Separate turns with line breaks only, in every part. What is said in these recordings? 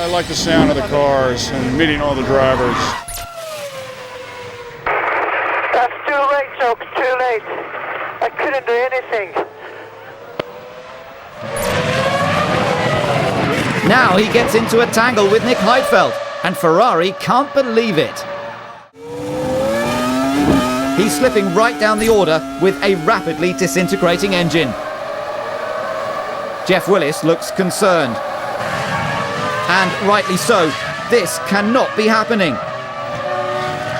I like the sound of the cars and meeting all the drivers.
That's too late, Joe. Too late. I couldn't do anything.
Now he gets into a tangle with Nick Heidfeld, and Ferrari can't believe it. He's slipping right down the order with a rapidly disintegrating engine. Jeff Willis looks concerned. And rightly so, this cannot be happening.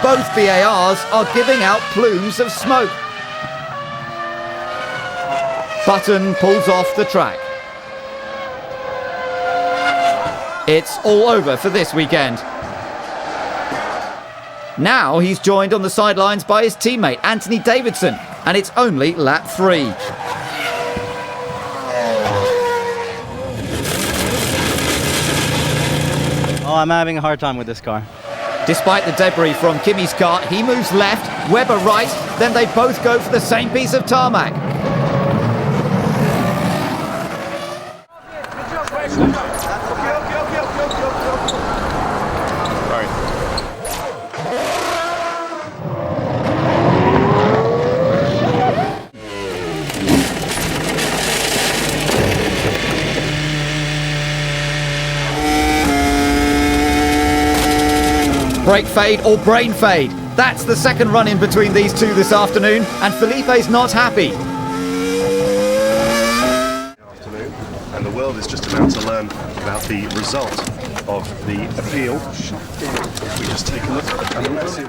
Both BARs are giving out plumes of smoke. Button pulls off the track. It's all over for this weekend. Now he's joined on the sidelines by his teammate Anthony Davidson, and it's only lap 3.
Oh, I'm having a hard time with this car.
Despite the debris from Kimi's car, he moves left, Webber right, then they both go for the same piece of tarmac. Brake fade or brain fade. That's the second run-in between these two this afternoon, and Felipe's not happy.
And the world is just about to learn about the result of the appeal. We just take a look.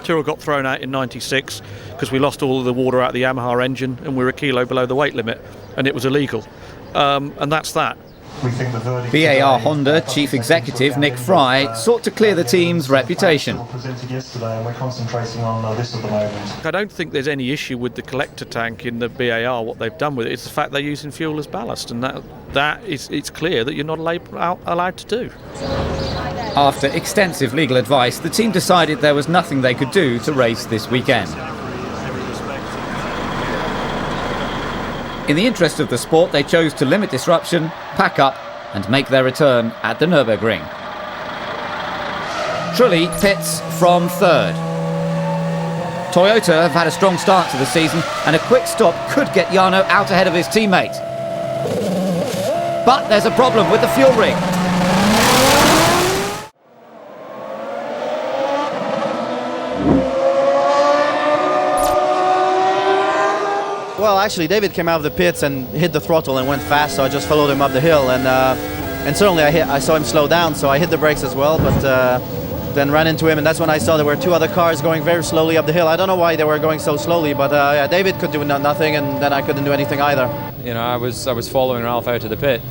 Tyrrell got thrown out in '96 because we lost all of the water out of the Yamaha engine and we were a kilo below the weight limit, and it was illegal. And that's that.
BAR Honda Chief Executive Nick Fry sought to clear the team's reputation.
I don't think there's any issue with the collector tank in the BAR, what they've done with it. It's the fact they're using fuel as ballast, and it's clear that you're not allowed to do.
After extensive legal advice, the team decided there was nothing they could do to race this weekend. In the interest of the sport, they chose to limit disruption, pack up, and make their return at the Nürburgring. Trulli pits from 3rd. Toyota have had a strong start to the season, and a quick stop could get Jarno out ahead of his teammate. But there's a problem with the fuel ring.
Well, actually, David came out of the pits and hit the throttle and went fast, so I just followed him up the hill, and certainly I saw him slow down, so I hit the brakes as well, but then ran into him, and that's when I saw there were 2 other cars going very slowly up the hill. I don't know why they were going so slowly, but yeah, David could do nothing, and then I couldn't do anything either.
You know, I was following Ralph out of the pit,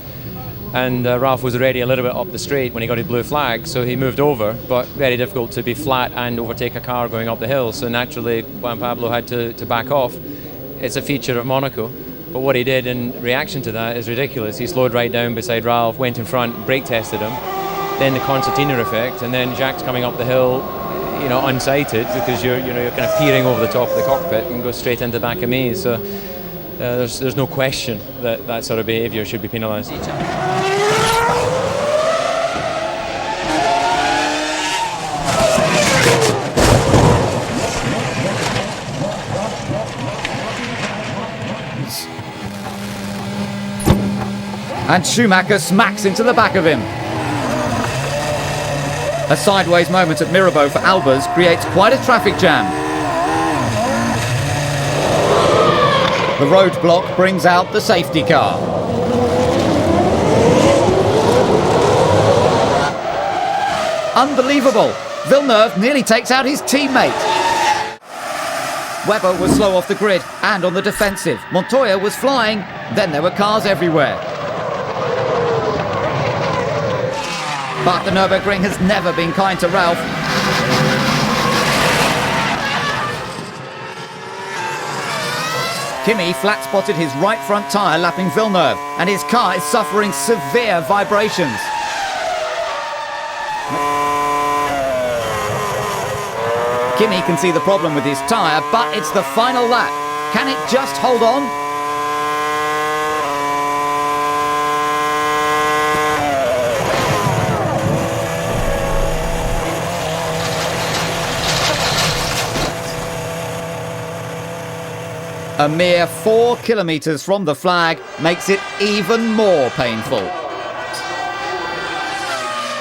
and Ralph was already a little bit up the straight when he got his blue flag, so he moved over, but very difficult to be flat and overtake a car going up the hill, so naturally Juan-Pablo had to back off. It's a feature of Monaco, but what he did in reaction to that is ridiculous. He slowed right down beside Ralph, went in front, brake tested him, then the concertina effect, and then Jacques coming up the hill, you know, unsighted, because you're kind of peering over the top of the cockpit and go straight into the back of me. So there's no question that sort of behaviour should be penalised.
And Schumacher smacks into the back of him. A sideways moment at Mirabeau for Albers creates quite a traffic jam. The roadblock brings out the safety car. Unbelievable! Villeneuve nearly takes out his teammate. Webber was slow off the grid and on the defensive. Montoya was flying, then there were cars everywhere. But the Nürburgring has never been kind to Ralph. Kimi flat-spotted his right front tyre lapping Villeneuve, and his car is suffering severe vibrations. Kimi can see the problem with his tyre, but it's the final lap. Can it just hold on? A mere 4 kilometres from the flag makes it even more painful.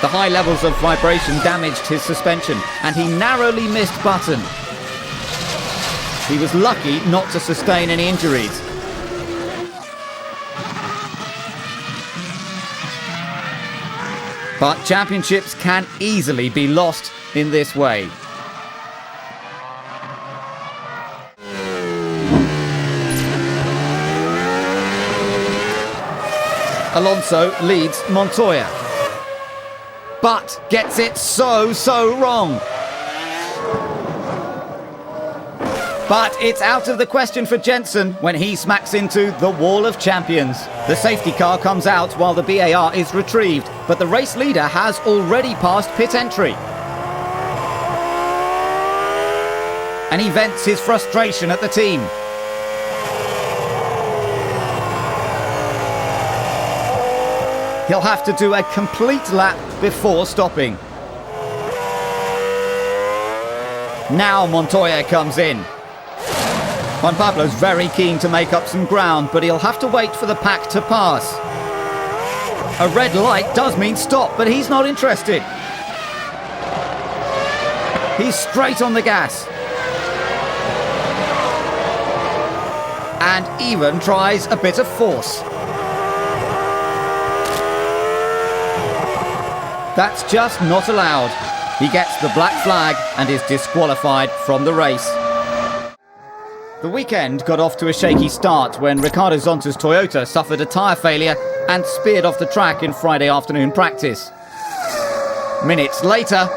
The high levels of vibration damaged his suspension and he narrowly missed Button. He was lucky not to sustain any injuries. But championships can easily be lost in this way. Alonso leads Montoya, but gets it so wrong. But it's out of the question for Jensen when he smacks into the wall of champions. The safety car comes out while the BAR is retrieved, but the race leader has already passed pit entry. And he vents his frustration at the team. He'll have to do a complete lap before stopping. Now Montoya comes in. Juan-Pablo's very keen to make up some ground, but he'll have to wait for the pack to pass. A red light does mean stop, but he's not interested. He's straight on the gas. And even tries a bit of force. That's just not allowed. He gets the black flag and is disqualified from the race. The weekend got off to a shaky start when Ricardo Zonta's Toyota suffered a tyre failure and speared off the track in Friday afternoon practice. Minutes later,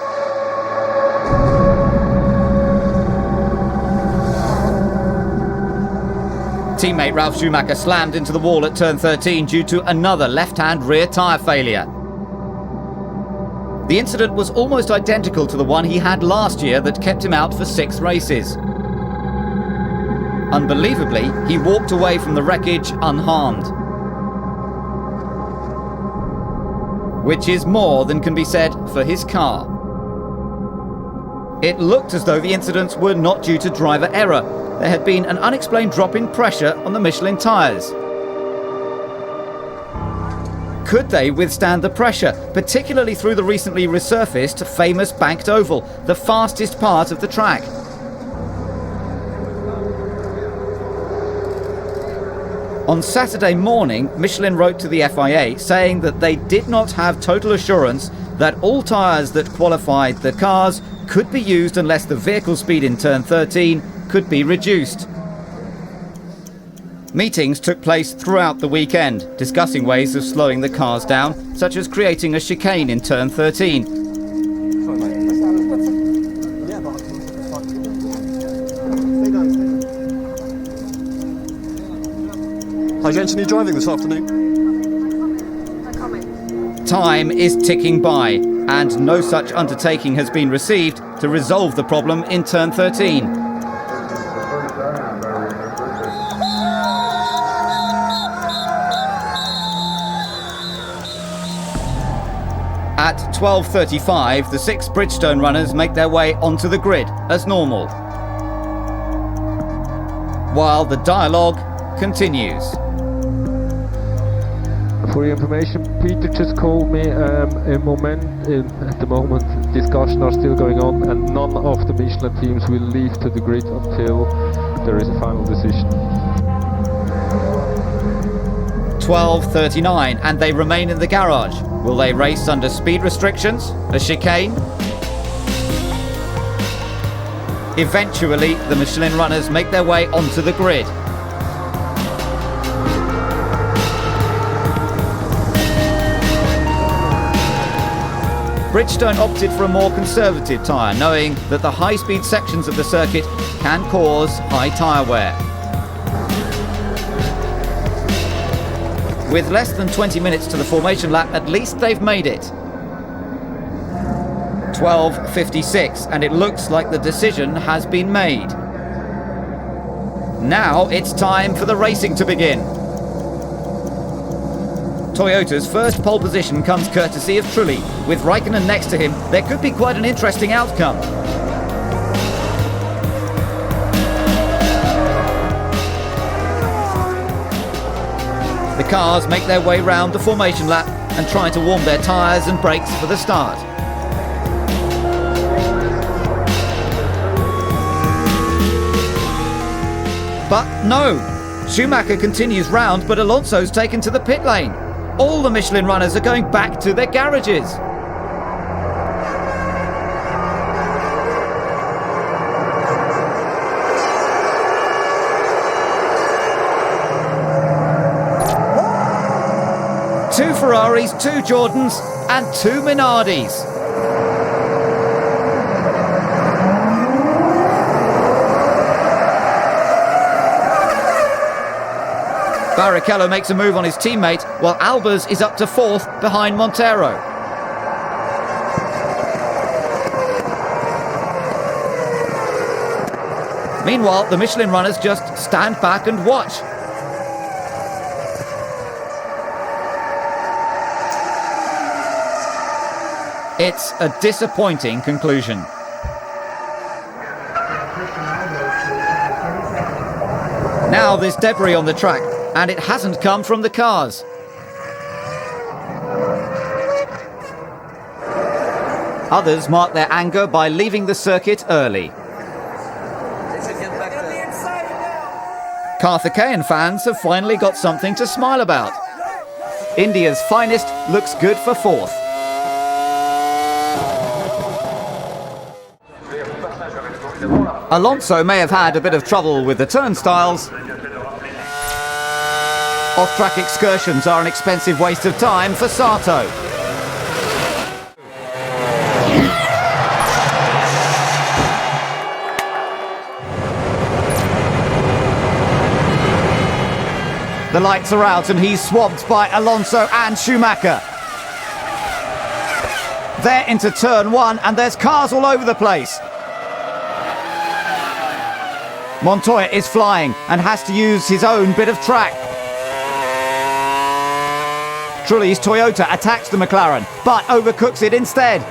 teammate Ralf Schumacher slammed into the wall at turn 13 due to another left-hand rear tyre failure. The incident was almost identical to the one he had last year that kept him out for 6 races. Unbelievably, he walked away from the wreckage unharmed. Which is more than can be said for his car. It looked as though the incidents were not due to driver error. There had been an unexplained drop in pressure on the Michelin tyres. Could they withstand the pressure, particularly through the recently resurfaced famous banked oval, the fastest part of the track? On Saturday morning, Michelin wrote to the FIA saying that they did not have total assurance that all tyres that qualified the cars could be used unless the vehicle speed in turn 13 could be reduced. Meetings took place throughout the weekend, discussing ways of slowing the cars down, such as creating a chicane in turn 13.
Hi Jensen, are you driving this afternoon?
Time is ticking by, and no such undertaking has been received to resolve the problem in turn 13. At 12:35, the 6 Bridgestone runners make their way onto the grid as normal, while the dialogue continues.
For your information, Peter just called me at the moment discussions are still going on and none of the Michelin teams will leave to the grid until there is a final decision.
12:39 and they remain in the garage. Will they race under speed restrictions? A chicane? Eventually, the Michelin runners make their way onto the grid. Bridgestone opted for a more conservative tyre, knowing that the high-speed sections of the circuit can cause high tyre wear. With less than 20 minutes to the formation lap, at least they've made it. 12:56, and it looks like the decision has been made. Now it's time for the racing to begin. Toyota's first pole position comes courtesy of Trulli. With Raikkonen next to him, there could be quite an interesting outcome. cars make their way round the formation lap and try to warm their tyres and brakes for the start. But no, Schumacher continues round, but Alonso's taken to the pit lane. All the Michelin runners are going back to their garages. Two Ferraris, two Jordans, and two Minardis. Barrichello makes a move on his teammate, while Albers is up to 4th behind Montero. Meanwhile, the Michelin runners just stand back and watch. It's a disappointing conclusion. Now there's debris on the track, and it hasn't come from the cars. Others mark their anger by leaving the circuit early. Carthagena fans have finally got something to smile about. India's finest looks good for 4th. Alonso may have had a bit of trouble with the turnstiles. Off-track excursions are an expensive waste of time for Sato. The lights are out and he's swamped by Alonso and Schumacher. They're into turn 1 and there's cars all over the place. Montoya is flying and has to use his own bit of track. Trulli's Toyota attacks the McLaren, but overcooks it instead.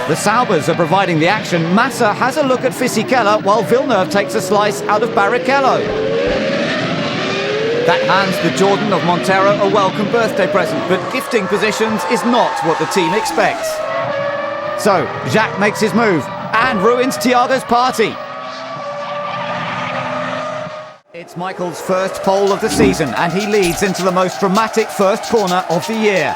The Saubers are providing the action. Massa has a look at Fisichella while Villeneuve takes a slice out of Barrichello. That hands the Jordan of Montero a welcome birthday present, but gifting positions is not what the team expects. So, Jacques makes his move and ruins Thiago's party. It's Michael's first pole of the season and he leads into the most dramatic first corner of the year.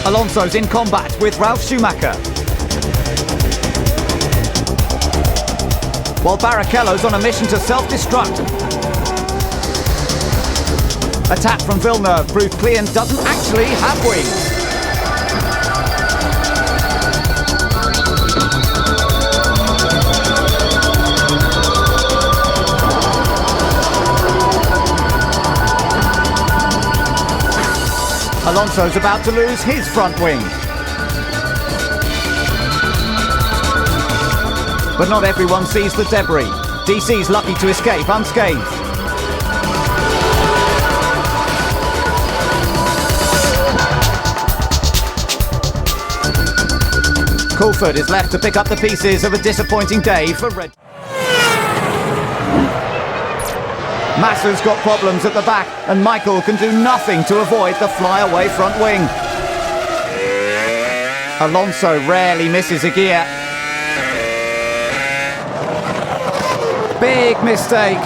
Alonso's in combat with Ralf Schumacher. While Barrichello's on a mission to self-destruct. A tap from Villeneuve proves Klein doesn't actually have wings. Alonso's about to lose his front wing. But not everyone sees the debris. DC's lucky to escape unscathed. Coulthard is left to pick up the pieces of a disappointing day for Red. Massa's got problems at the back and Michael can do nothing to avoid the flyaway front wing. Alonso rarely misses a gear. Big mistake.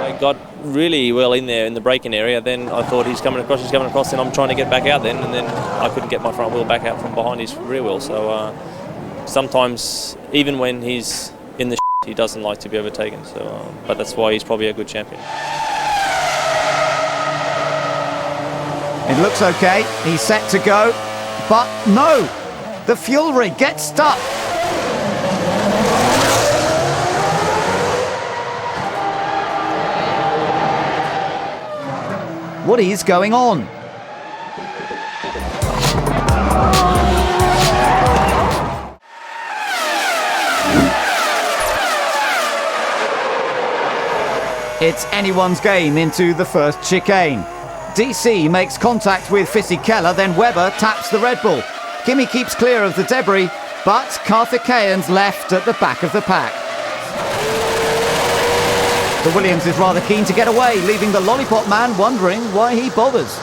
I got really well in there in the braking area, then I thought he's coming across, then I'm trying to get back out then, and then I couldn't get my front wheel back out from behind his rear wheel. So sometimes, even when he's in the he doesn't like to be overtaken. So, but that's why he's probably a good champion.
It looks okay, he's set to go, but no! The fuel rig gets stuck! What is going on? It's anyone's game into the first chicane. DC makes contact with Fisichella, then Webber taps the Red Bull. Kimi keeps clear of the debris, but Karthikeyan's left at the back of the pack. The Williams is rather keen to get away, leaving the Lollipop man wondering why he bothers.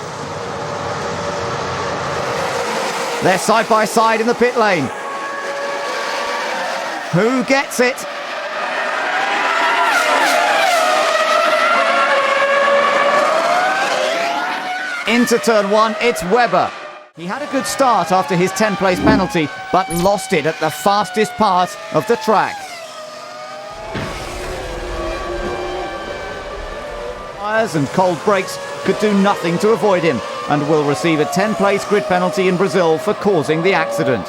They're side by side in the pit lane. Who gets it? Into turn one, it's Webber. He had a good start after his 10th-place penalty, but lost it at the fastest part of the track. Tyres and cold brakes could do nothing to avoid him, and will receive a 10th-place grid penalty in Brazil for causing the accident.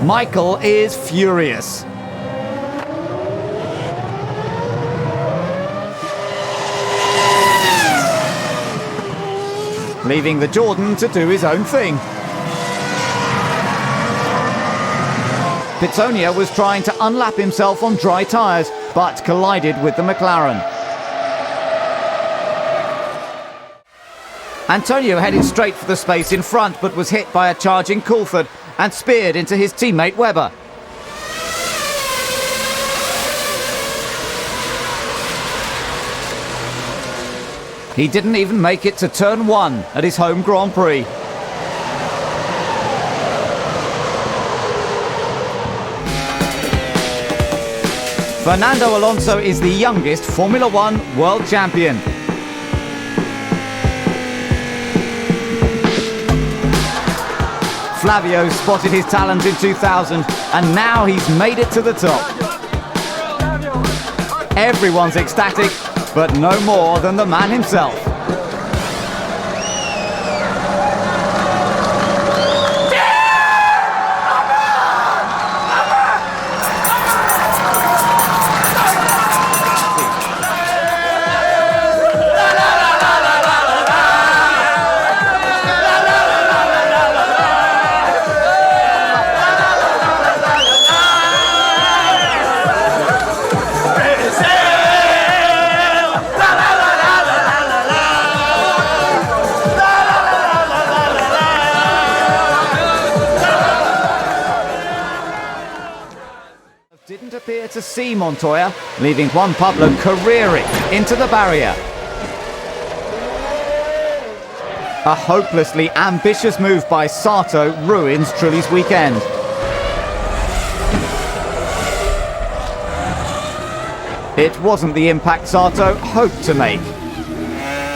Michael is furious. Leaving the Jordan to do his own thing. Pitsonia was trying to unlap himself on dry tyres, but collided with the McLaren. Antonio headed straight for the space in front, but was hit by a charging Coulthard and speared into his teammate Webber. He didn't even make it to turn one at his home Grand Prix. Fernando Alonso is the youngest Formula One world champion. Flavio spotted his talent in 2000 and now he's made it to the top. Everyone's ecstatic, but no more than the man himself. Didn't appear to see Montoya, leaving Juan-Pablo careering into the barrier. A hopelessly ambitious move by Sato ruins Trulli's weekend. It wasn't the impact Sato hoped to make.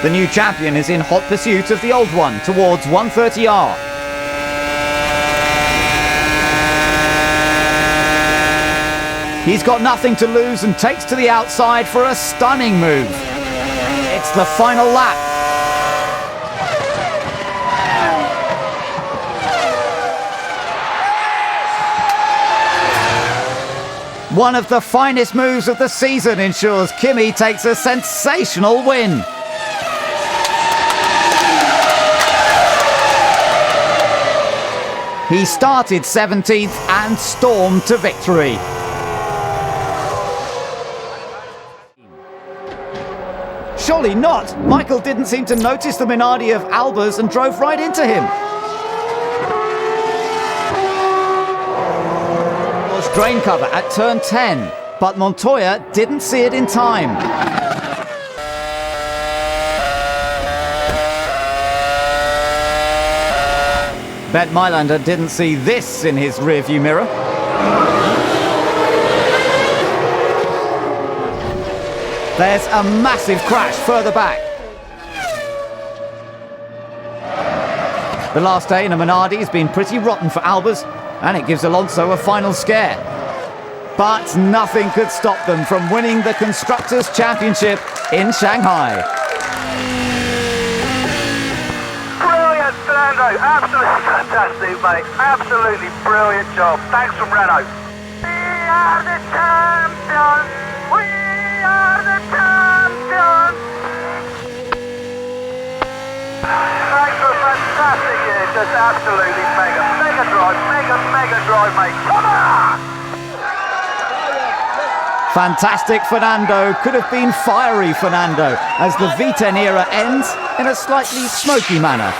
The new champion is in hot pursuit of the old one towards 130R. He's got nothing to lose and takes to the outside for a stunning move. It's the final lap. One of the finest moves of the season ensures Kimi takes a sensational win. He started 17th and stormed to victory. Surely not! Michael didn't seem to notice the Minardi of Albers and drove right into him. Was drain cover at turn 10, but Montoya didn't see it in time. Bet Mailander didn't see this in his rearview mirror. There's a massive crash further back. The last day in a Minardi has been pretty rotten for Albers, and it gives Alonso a final scare. But nothing could stop them from winning the Constructors' Championship in Shanghai.
Brilliant, Fernando. Absolutely fantastic, mate. Absolutely brilliant job. Thanks from Renault. We are the champions. We are the champions. Thanks for a fantastic year. Just absolutely mega. Mega drive, mega drive, mate. Come on!
Fantastic Fernando, could have been fiery Fernando, as the V10 era ends in a slightly smoky manner.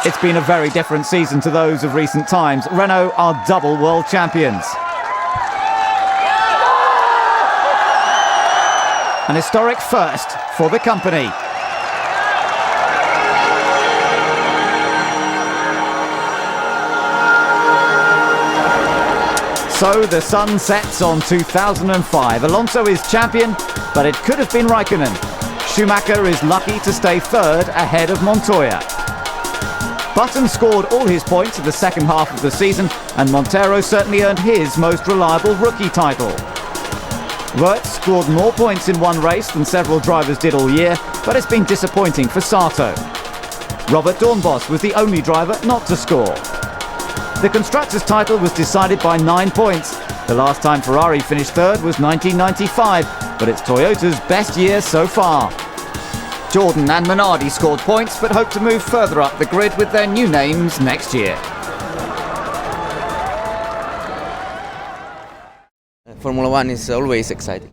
It's been a very different season to those of recent times. Renault are double world champions. An historic first for the company. So the sun sets on 2005. Alonso is champion, but it could have been Raikkonen. Schumacher is lucky to stay third ahead of Montoya. Button scored all his points in the second half of the season, and Montero certainly earned his most reliable rookie title. Wirtz scored more points in one race than several drivers did all year, but it's been disappointing for Sato. Robert Dornbos was the only driver not to score. The Constructors' title was decided by 9 points. The last time Ferrari finished third was 1995, but it's Toyota's best year so far. Jordan and Minardi scored points, but hope to move further up the grid with their new names next year.
Formula One is always exciting.